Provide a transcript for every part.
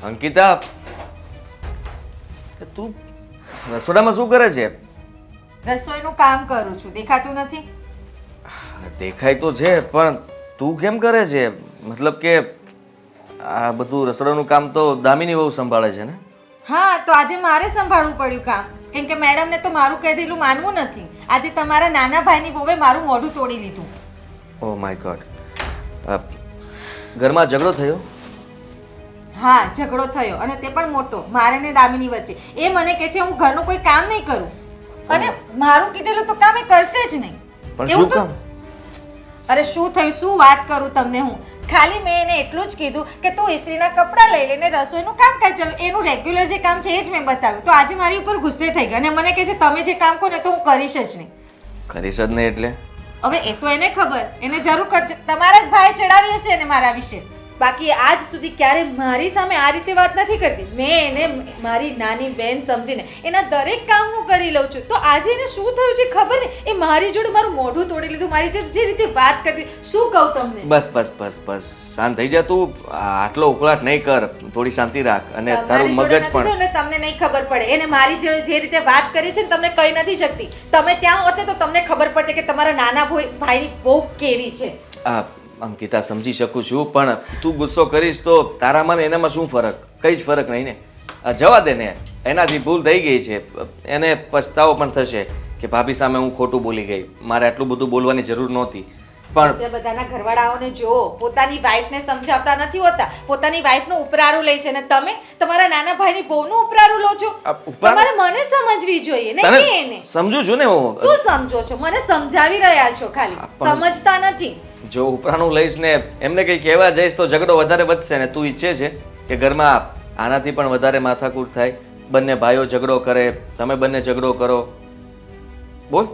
અંકિતા, તું રસોડામાં શું કરે છે? રસોઈનું કામ કરું છું, દેખાતું નથી? દેખાય તો છે, પણ તું કેમ કરે છે? મતલબ કે આ બધું રસોડાનું કામ તો દામિની વહુ સંભાળે છે ને? હા, તો આજે મારે સંભાળવું પડ્યું કામ, કેમ કે મેડમને તો મારું કહેલું માનવું નથી. આજે તમારા નાના ભાઈની વહુએ મારું મોઢું તોડી લીધું. Oh my God. ઘરમાં ઝઘડો થયો? હા, ઝઘડો થયો, અને તે પણ મોટો, મારે ને દામિની વચ્ચે. એ મને કહે છે હું ઘરનું કોઈ કામ નહીં કરું, અને મારું કીધેલું તો કામ એ કરશે જ નહીં. પણ શું કામ? અરે શું થયું, શું વાત કરું તમને હું. ખાલી મેં એને એટલું જ કીધું કે તું ઇસ્ત્રીના કપડાં લઈ લઈને રસોઈનું કામ કર, ચાલ એનું રેગ્યુલર જે કામ છે એ જ મેં બતાવ્યું. તો આજે મારી ઉપર ગુસ્સે થઈ ગયા અને મને કહે છે તમે જે કામ કહો ને તો હું કરીશ જ નહીં. કરીશ જ નહીં એટલે? હવે એ તો એને ખબર, એને જરૂર તમારા જ ભાઈ ચડાવી હશે એને મારા વિશે. બાકી આજ સુધી ક્યારે મારી સામે આ રીતે વાત નથી કરતી. મેં એને મારી નાની બહેન સમજીને એના દરેક કામ હું કરી લઉં છું. તો આજે એને શું થયું છે ખબર ને, એ મારી જોડે મારું મોઢું તોડી લીધું, મારી જે રીતે વાત કરતી. શું કહું તમને? બસ બસ બસ બસ, શાંત થઈ જા તું. આટલો ઉકળાટ નહીં કર, થોડી શાંતિ રાખ. અને તારું મગજ પણ તમને નહીં ખબર પડે. એને મારી જોડે જે રીતે વાત કરી છે ને તમને કહી નથી શકતી. તમે ત્યાં હોતે તો તમને ખબર પડતે કે તમારા નાના ભાઈની બહુ કેવી છે. અંકિતા, સમજી શકું છું, પણ તું ગુસ્સો કરીશ તો તારામાં ને એનામાં શું ફરક? કઈ જ ફરક નહીં ને. જવા દે ને, એનાથી ભૂલ થઈ ગઈ છે. એને પછતાવો પણ થશે કે ભાભી સામે હું ખોટું બોલી ગઈ, મારે આટલું બધું બોલવાની જરૂર નહોતી. પણ જે બધાના ઘરવાળાઓને જો પોતાની વાઈફને સમજાવતા નથી હોતા, પોતાની વાઈફનું ઉપરારું લે છે, ને તમે તમારા નાના ભાઈની બહુનું ઉપરારું લો છો. તમારે મને સમજવી જોઈએ ને, એને સમજુ છું ને હું. શું સમજો છો? મને સમજાવી રહ્યા છો, ખાલી સમજતા નથી. જો ઉપરાનું લઈશ ને એમને કંઈ કહેવા જઈશ તો ઝઘડો વધારે વધશે ને. તું ઈચ્છે છે કે ઘરમાં આનાથી પણ વધારે માથાકૂટ થાય, બંને ભાઈઓ ઝઘડો કરે, તમે બંને ઝઘડો કરો? બોલ,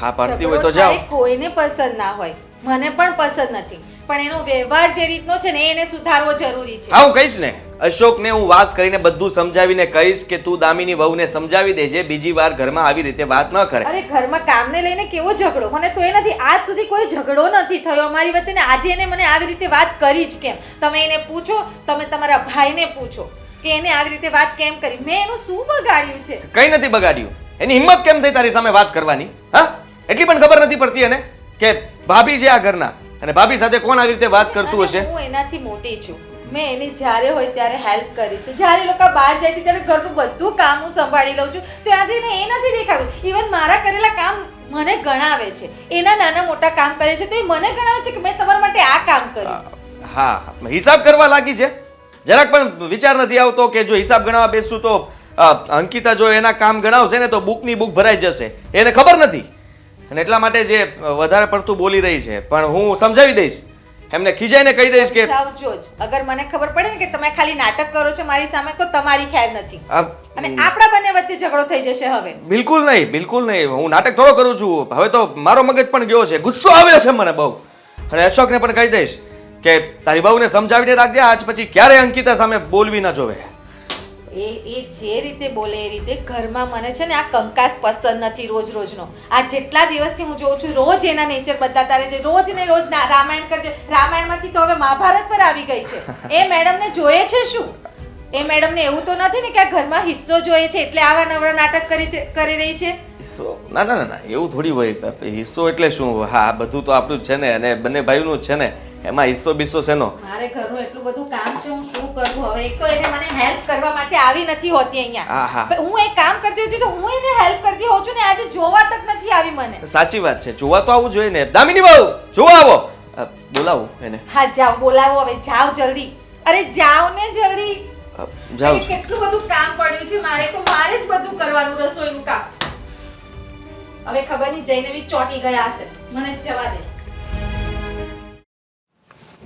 હા પાડતી હોય તો જાઓ. કોઈને પસંદ ના હોય, મને પણ પસંદ નથી, પણ એનો વ્યવહાર જે રીતનો છે ને એને સુધારવો જરૂરી છે. આવું કહીશ ને અશોકને હું વાત કરીને બધું સમજાવીને કહીશ કે તું દામિની વહુને સમજાવી દેજે, બીજી વાર ઘરમાં આવી રીતે વાત ન કરે. અરે ઘરમાં કામને લઈને કેવો ઝઘડો, મને તો એ નથી, આજ સુધી કોઈ ઝઘડો નથી થયો અમારી વચ્ચે, ને આજે એને મને આવી રીતે વાત કરી જ કેમ? તમે એને પૂછો, તમે તમારા ભાઈને પૂછો કે એને આવી રીતે વાત કેમ કરી. મેં એનું શું બગાડ્યું છે? કઈ નથી બગાડ્યું. એની હિંમત કેમ થઈ તારી સામે વાત કરવાની? હા, એટલી પણ ખબર નથી પડતી એને કે ભાભી છે આ ઘરના, અને ભાભી સાથે કોણ આવી રીતે વાત કરતું હશે? હું એનાથી મોટી છું, મેં એની જ્યારે હોય ત્યારે હેલ્પ કરી છે. જ્યારે લોકો બહાર જાય છે ત્યારે ઘરનું બધું કામ હું સંભાળી લઉં છું, તો આજે એને એ નથી દેખાતું. ઇવન મારા કરેલા કામ મને ગણાવે છે, એના નાના મોટા કામ કરે છે તો એ મને ગણાવે છે કે મેં તમારા માટે આ કામ કર્યું. હા, હિસાબ કરવા લાગી છે. જરાક પણ વિચાર નથી આવતો કે જો હિસાબ ગણાવવા બેસું તો અંકિતા જો એના કામ ગણાવશે ને તો બુકની બુક ભરાઈ જશે. એને ખબર નથી, અને એટલા માટે જે વધારે પડતું બોલી રહી છે. પણ હું સમજાવી દઈશ, એમને ખીજાઈને કહી દઈશ કે સમજાવજો જ. અગર મને ખબર પડે ને કે તમે ખાલી નાટક કરો છો મારી સામે, તો તમારી ખેર નથી, અને આપણા બંને વચ્ચે ઝઘડો થઈ જશે. હવે બિલકુલ નહીં, બિલકુલ નહીં. હું નાટક થોડો કરું છું. હવે તો મારો મગજ પણ ગયો છે, ગુસ્સો આવ્યો છે મને બહુ. અને અશોકને પણ કહી દઈશ કે તારી બહુને સમજાવીને રાખજે, આજ પછી ક્યારે અંકિતા સામે બોલવી ના જોવે. એ જે રીતે બોલે એ રીતે. ઘરમાં મને છે ને આ કંકાસ પસંદ નથી રોજ રોજનો. આ જેટલા દિવસથી હું જોઉં છું રોજ એના નેચર બતાતા રહે છે, રોજ ને રોજ રામાયણ કરજો. રામાયણમાંથી તો હવે મહાભારત પર આવી ગઈ છે. એ મેડમને જોઈએ છે શું? એ મેડમને એવું તો નથી ને કે આ ઘરમાં હિસ્સો જોઈએ છે એટલે આવા નવરા નાટક કરી રહી છે? હિસ્સો? ના ના ના, એવું થોડી હોય. હિસ્સો એટલે શું? હા, બધું તો આપણું જ છે ને, અને બંને ભાઈઓનું જ છે ને, એમાં હિસ્સો બિસ્સો શેનો? મારે ઘરનું એટલું બધું કામ છે, હું શું કરું હવે? એક તો એને મને હેલ્પ કરવા માટે આવી નથી હોતી અહીંયા. હું એક કામ કરતી હોઉં છું તો હું એને હેલ્પ કરતી હોઉં છું ને આજે જોવા તક નથી આવી મને. સાચી વાત છે, જોવા તો આવું જોઈએ ને. દામિની બહુ જોવા આવો. બોલાવો એને. હા જાઓ, બોલાવો હવે, જાઓ જલ્દી. અરે જાઓ ને જલ્દી. જાઓ. કેટલું બધું કામ પડ્યું છે મારે, તો મારે જ બધું કરવાનું રસોઈનું કામ. હવે ખબર નહીં જઈને બી ચોટી ગયા હશે, મને જ જવા દે.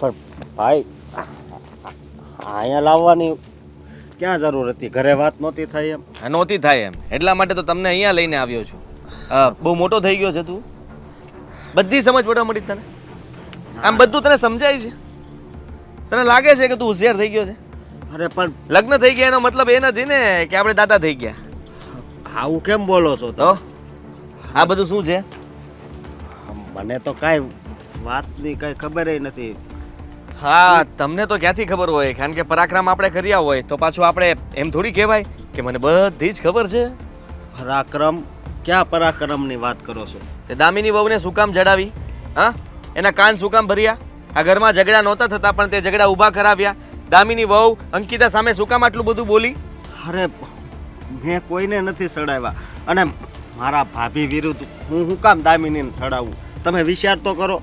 પણ ભાઈ અહીંયા લાવવાની ક્યાં જરૂર હતી? ઘરે વાત નહોતી થાય એમ? નહોતી થાય એમ, એટલા માટે તો તમને અહીંયા લઈને આવ્યો છું. બહુ મોટો થઈ ગયો છે તું, બધી સમજ પડવા મળી તને. આમ બધું તને સમજાય છે? તને લાગે છે કે તું હોશિયાર થઈ ગયો છે? અરે પણ લગ્ન થઈ ગયા એનો મતલબ એ નથી ને કે આપણે દાદા થઈ ગયા. આવું કેમ બોલો છો? તો આ બધું શું છે? મને તો કાંઈ વાતની કાંઈ ખબર નથી. હા તમને તો ક્યાંથી ખબર હોય કારણ કે પરાક્રમ આપણે કર્યા હોય તો પાછું આપણે એમ થોડી કહેવાય કે મને બધી જ ખબર છે. પરાક્રમ? ક્યાં પરાક્રમની વાત કરો છો? તે દામિની વહુને શું કામ જડાવી? હા, એના કાન શું કામ ભર્યા? આ ઘરમાં ઝઘડા નહોતા થતા પણ તે ઝઘડા ઊભા કરાવ્યા. દામિની વહુ અંકિતા સામે શું કામ આટલું બધું બોલી? અરે મેં કોઈને નથી સડાવ્યા અને મારા ભાભી વિરુદ્ધ હું કામ દામિનીને સડાવું? તમે વિચાર તો કરો.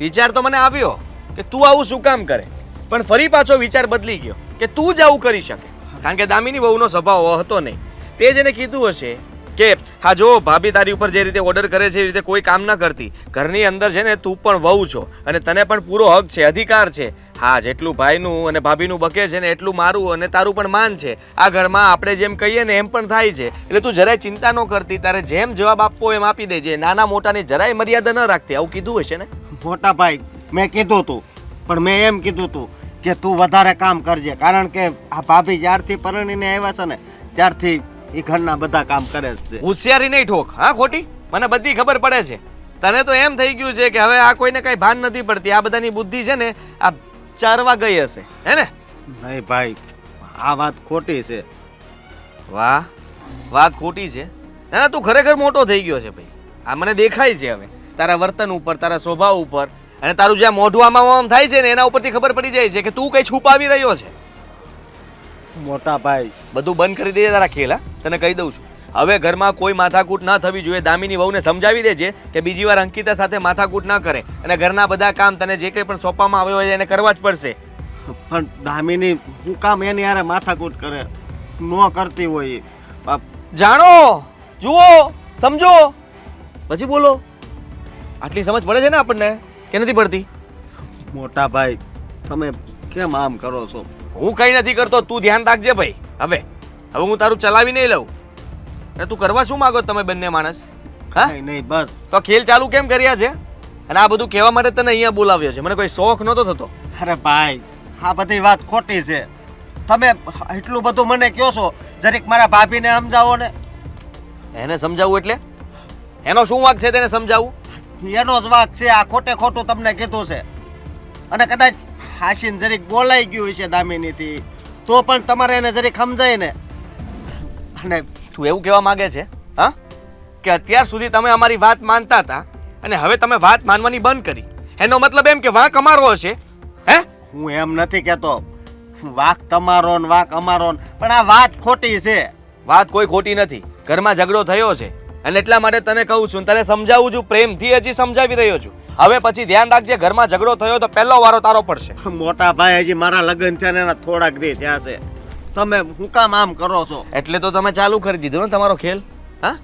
વિચાર તો મને આવ્યો કે તું આવું શું કામ કરે પણ ફરી પાછો વિચાર બદલી ગયો કે તું જ આવું કરી શકે કારણ કે દામિની વહુનો સ્વભાવ હતો નહીં. તે જ એને કીધું હશે કે હા જો ભાભી તારી ઉપર જે રીતે ઓર્ડર કરે છે એ રીતે કોઈ કામ ન કરતી. ઘરની અંદર છે ને તું પણ વહુ છો અને તને પણ પૂરો હક છે, અધિકાર છે. હા, જેટલું ભાઈનું અને ભાભીનું બકે છે ને એટલું મારું અને તારું પણ માન છે. આ ઘરમાં આપણે જેમ કહીએ ને એમ પણ થાય છે. એટલે તું જરાય ચિંતા ન કરતી, તારે જેમ જવાબ આપવો એમ આપી દેજે. નાના મોટાની જરાય મર્યાદા ન રાખતી. આવું કીધું હશે ને? મોટા ભાઈ મેં કીધું હતું પણ મેં એમ કીધું હતું કે તું વધારે કામ કરજે કારણ કે આ ભાભી જ્યારથી પરણીને આવ્યા છે ને ત્યારથી એ ઘરના બધા કામ કરે જ છે. હોશિયારી નહીં ઠોક. હા, ખોટી મને બધી ખબર પડે છે. તને તો એમ થઈ ગયું છે કે હવે આ કોઈને કઈ ભાન નથી પડતી. આ બધાની બુદ્ધિ છે ને આ ચારવા ગઈ હશે હે ને? નહીં ભાઈ, આ વાત ખોટી છે. વાહ, વાત ખોટી છે? ના, તું ખરેખર મોટો થઈ ગયો છે ભાઈ. આ મને દેખાય છે હવે તારા વર્તન ઉપર, તારા સ્વભાવ ઉપર અને તારું જ્યાં મોઢું આમ થાય છે ને એના ઉપરથી ખબર પડી જાય છે કે તું કઈ છુપાવી રહ્યો છે. મોટા ભાઈ બધું બંધ કરી દેજે તારા ખેલ. હા, તને કહી દઉં છું હવે ઘરમાં કોઈ માથાકૂટ ના થવી જોઈએ. દામિની વહુને સમજાવી દેજે કે બીજી વાર અંકિતા સાથે માથાકૂટ ના કરે અને ઘરના બધા કામ તને જે કંઈ પણ સોંપવામાં આવ્યો હોય એને કરવા જ પડશે. પણ દામિની હું કામ એની હારે માથાકૂટ કરે? ન કરતી હોય એ. જાણો, જુઓ, સમજો પછી બોલો. આટલી સમજ પડે છે ને આપણને કે નથી પડતી? મોટા ભાઈ તમે કેમ આમ કરો છો? હું કઈ નથી કરતો, તું ધ્યાન રાખજે ભાઈ. હવે હું તારું ચલાવી નહીં લઉં. અને તું કરવા શું માંગો તમે બંને માણસ? હા, નહીં બસ. તો ખેલ ચાલુ કેમ કર્યા છે? અને આ બધું કહેવા માટે તને અહીંયા બોલાવ્યો છે. મને કોઈ શોખ નહોતો થતો. અરે ભાઈ આ બધી વાત ખોટી છે. તમે એટલું બધું મને કહો છો, જરીક મારા ભાભીને સમજાવો ને. એને સમજાવવું એટલે એનો શું વાંક છે તેને સમજાવવું? એનો જ વાંક છે. આ ખોટે ખોટું તમને કીધું છે અને કદાચ હાસીને જરીક બોલાઈ ગયું છે દામિનીથી તો પણ તમારે એને જરીક સમજાય ને. અને તું એવું કહેવા માંગે છે હા કે અત્યાર સુધી તમે અમારી વાત માનતા હતા અને હવે તમે વાત માનવાની બંધ કરી? એનો મતલબ એમ કે વાંક અમારો હશે? હે? હું એમ નથી કહેતો વાંક તમારો ને વાંક અમારો ને, પણ આ વાત ખોટી છે. વાત કોઈ ખોટી નથી. ઘરમાં ઝઘડો થયો છે અને એટલા માટે તને કહું છું, તને સમજાવું છું, પ્રેમથી હજી સમજાવી રહ્યો છું. હવે પછી ધ્યાન રાખજે, ઘરમાં ઝઘડો થયો તો પહેલો વારો તારો પડશે. મોટા ભાઈ હજી મારા લગ્ન થયા ને એના થોડાક દી થયા છે. તમે હું કામ આમ કરો છો? એટલે તો તમે ચાલુ કરી દીધો ને તમારો ખેલ. હા,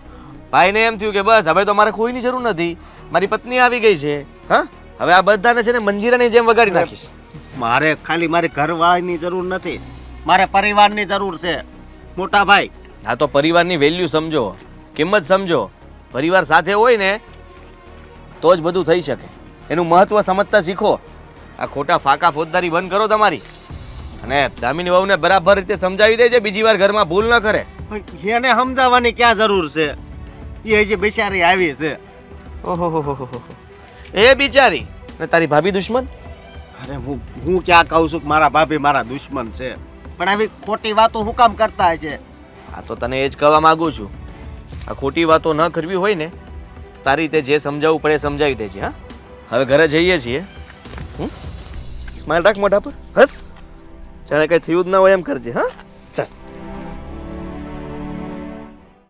ભાઈને એમ થયું કે બસ હવે તો મારે કોઈની જરૂર નથી, મારી પત્ની આવી ગઈ છે. હા, હવે આ બધાને છે ને મંજીરાની જેમ વગાડી નાખીશ. મારે ખાલી મારી ઘરવાળાની જરૂર નથી, મારે પરિવારની જરૂર છે મોટા ભાઈ. આ તો પરિવારની વેલ્યુ સમજો, કિંમત સમજો. પરિવાર સાથે હોય ને તો જ બધું થઈ શકે. એનું મહત્વ સમજતા શીખો. આ ખોટા ફાકા ફોજદારી બંધ કરો તમારી અને દામિની વહુને બરાબર રીતે સમજાવી દેજે, બીજી વાર ઘરમાં ભૂલ ન કરે. એને સમજાવવાની ક્યાં જરૂર છે? એ હજી બિચારી આવી છે. ઓહો, એ બિચારી ને તારી ભાભી દુશ્મન? અરે હું ક્યાં કહું છું કે મારા ભાભી મારા દુશ્મન છે, પણ આવી ખોટી વાતો હું કામ કરતા છે? હા, તો તને એ જ કહેવા માંગુ છું, આ ખોટી વાતો ન કરવી હોય ને તારી રીતે જે સમજાવવું પડે સમજાવી દેજે. હા, હવે ઘરે જઈએ છીએ. સ્માઈલ રાખ મોઢા પર, હસ, જાણે કઈ થયું જ ના હોય એમ કરજે. હા.